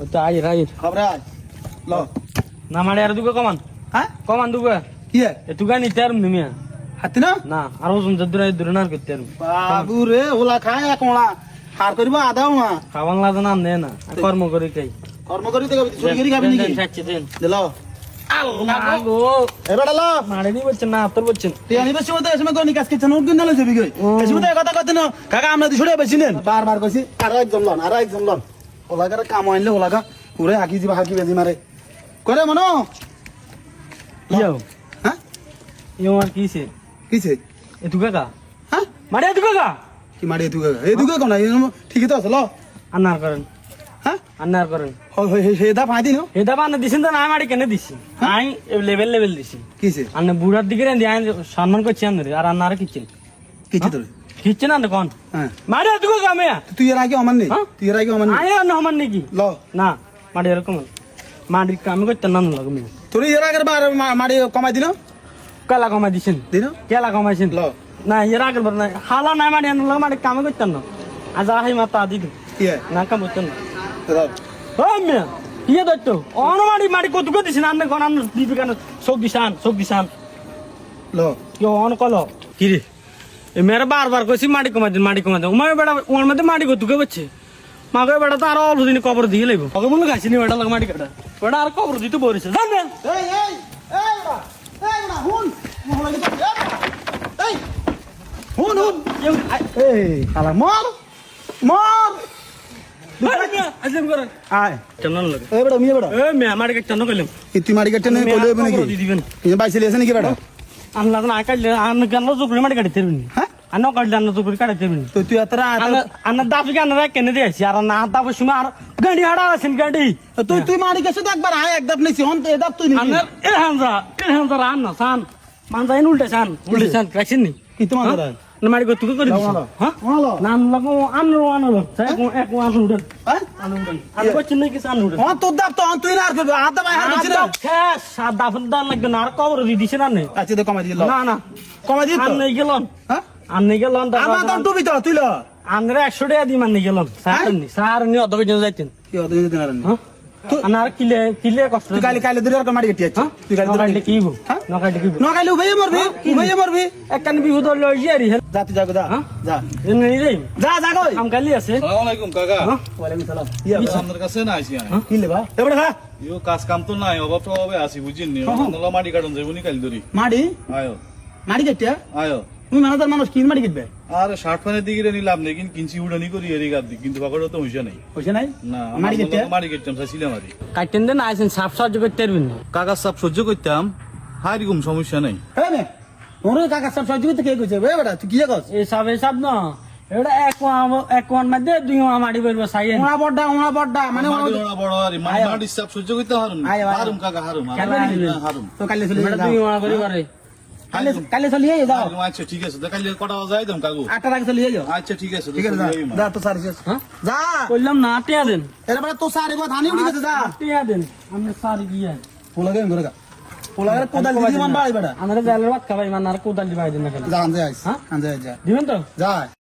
ও তো আই রাই খবরে আয় ল না মারে আর দুগা কমান হ্যাঁ কমান দুগা কি এ তুগা নি তার নিমিয়া হাতি না না আর ওজন দূরে না করতে আর বাবু রে ওলা খায় কোলা হার করিব আদাও না খাওয়ান লাগে না নে না কর্ম করে খাই কর্ম করি তো চুরি করি খাবি নাকি খাচ্ছি দেন দিল আল্লাহ গো এবারে ল মারে নি বলছেন না তোর বলছেন তুই আনি বেশি মতো এসমে কোনি কাজ করছ নোট কিনলে যাবি কই এসমে তো কথা কথা না কাকা আমরা দি ছড়ে বেশি নেন বারবার কইছি আর একজন লন ওলাগার কাম আনলে ওলাগা পুরে আকি দিবা হাকি বেজি মারে করে মনো ইয়ো হ্যাঁ ইয়ো আর কিছে কিছে এ তুগা কা হ্যাঁ মারে তুগা কি মারে তুই এই দুগে কোন ঠিকই তো আছে ল আন্নার করেন হ্যাঁ আন্নার করেন হে দা ফাই দিন এটা বানা দিছেন তো না মারি কেন দিছি আই লেভেল দিছি কিছে আন্না বুড়ার দিকে রে আই সম্মান করছি আন্না আর আন্নার কিছেন কিছে তোর কিছেন না কোন হ্যাঁ মারে তুগা কামে তুই এর আগে অমান নেই তুই এর আগে অমান নেই আই না হমান নাকি ল না মারি এরকম মারি কাম করতে না লাগবে তোর এর আগে বার মারি কমাই দিন কেলা কমাই দিছেন দিন কেলা কমাইছেন ল না এর আগের বার না হালা নাই মারি আনলো মারি কাম করতেন না আজ আই মাতা দিদি কি না কাম করতেন না দাও ও মিয়া ইয়ে দত্ত অনমারি মারি কত কত দিছেন আন্না কোন আন্না দিবি কেন চোখ দিশান ল কি অন কল কি রে এ মেরে বারবার কইছি মাটি কমাই দিন উমায় বেটা ওর মধ্যে মাটি কত কে বচ্ছে মাগে বেটা তো আর অল্প দিন কবর দিয়ে লইব ওকে মনে গাইছি নি বেটা মাটি কাটা বেটা আর কবর দিতে বলেছে জান না এই বড়া হুন মোহলা কি এই হুন এই আলা মর আসলাম করেন আয় চন্দন লাগে এই বড়া মিয়া বড়া এ মে মাটি কাটা চন্দন কইলাম তুই মারি কাটতে নেই কইলে হবে নাকি দি দিবেন এই বাইসে লেছে নাকি বড়া আনলা না কাটলে আন কেন জুকরি মাটি কাটতে দিবেন হ্যাঁ আনো কাটলে আন জুকরি কাটতে দিবেন তো তুই এতরা আন দাফি কেন রে কেন দিয়েছি আর না দাফ সময় আর গাড়ি হাড়া আছেন গাড়ি তুই মারি গেছে তো একবার আয় একদাপ নেছি হন তো এদাপ তুই নিবি আনার এ হামজা রান না সান মানজাইন উল্টে সান রাখছেন নি কি তোমার দাদা না মারি কত করে দিছ হ্যাঁ নাম লাগো আনলো সাই এক ওয়ান উল্টে হ্যাঁ আনুন আর কইছেন নাকি সান উল্টে হন তোর দাপ তো হন তুই না আর করবে আদা ভাই হার দিছিস না হ্যাঁ সাদা ফন্দান লাগবে না আর কবর দিছে না নে আচ্ছা তো কমাই দিল না না কমাই দিল আন তো নেই গেলন হ্যাঁ আন নেই গেলন আমার তো টুবি তো তুই ল আনরে 100 টাকা দি মান নেই গেলন সার নি অত কইছেন যাইতেন কি অত দিন আর হ্যাঁ আনার কিলে কষ্ট তুই কালি দিলে আর মারি গেটি আছে তুই কালি নকাইলে কি হইব নকাইলে কি হইব ন কালি উভয়ে মরবি একখান বিহুদ লই যারি হে যা তুই যা যা যা এনে যাই যা কই কাম কালি আছে আসসালামু আলাইকুম কাকা ওয়ালাইকুম সালাম আপনার কাছে না আইছি আমি কি লেবা এবারে খা ইও কাজ কাম তো নাই অভাব তো অভাবে আছি বুঝিনি নলা মাটি কাটন যাইবনি কাল ধরি মাড়ি আয়ো মাড়ি গেটিয়া আয়ো তুমি মানুষ মানুষ কি মাড়ি গেটবে আর শার্ট ফানের দিকে নিলাম নেই কিন্তু কিনছি উড়ানি করি এরি গাদ কিন্তু পাকড় তো হইছে নাই হইছে নাই না মাড়ি গেটিয়া মাটি কাটতাম চাইছিলাম মারি কাটেন দেন আইছেন সাফ সাহায্য করতে পারবেন কাকা সব সহ্য করতাম হারি ঘুম সমস্যা নাই হ্যাঁ নে ওরে কাকা সব সহ্য করতে কে কইছে বে বেটা তুই কি কস এই সব না এটা এক ওয়ান মধ্যে দুই ওয়া মাটি বেরবো সাইয়ে ওনা বড়ডা মানে ওনা বড় আরে মাটি সব সহ্য করতে হারুম হারুম কাকা হারুম হারুম তো কালি চলে এটা দুই ওয়া করে পারে কালি চলে যাও আচ্ছা ঠিক আছে কাল কটা যাই দাম কাকু 8টা আগে চলে যাও আচ্ছা ঠিক আছে ঠিক আছে যা তো সারি হ্যাঁ যা কইলাম না টিয়া দেন এরপরে তো সারি গো ধানি উড়ি গেছে যা টিয়া দেন আমরা সারি গিয়া পোলাগে ঘরে গা পোলাগে কোদাল দিদি মান বাড়ি বেটা আমরা জালের ভাত খাবাই মান আর কোদাল দিবাই দেন না যা আনজে আইস হ্যাঁ আনজে যা দিবেন তো যা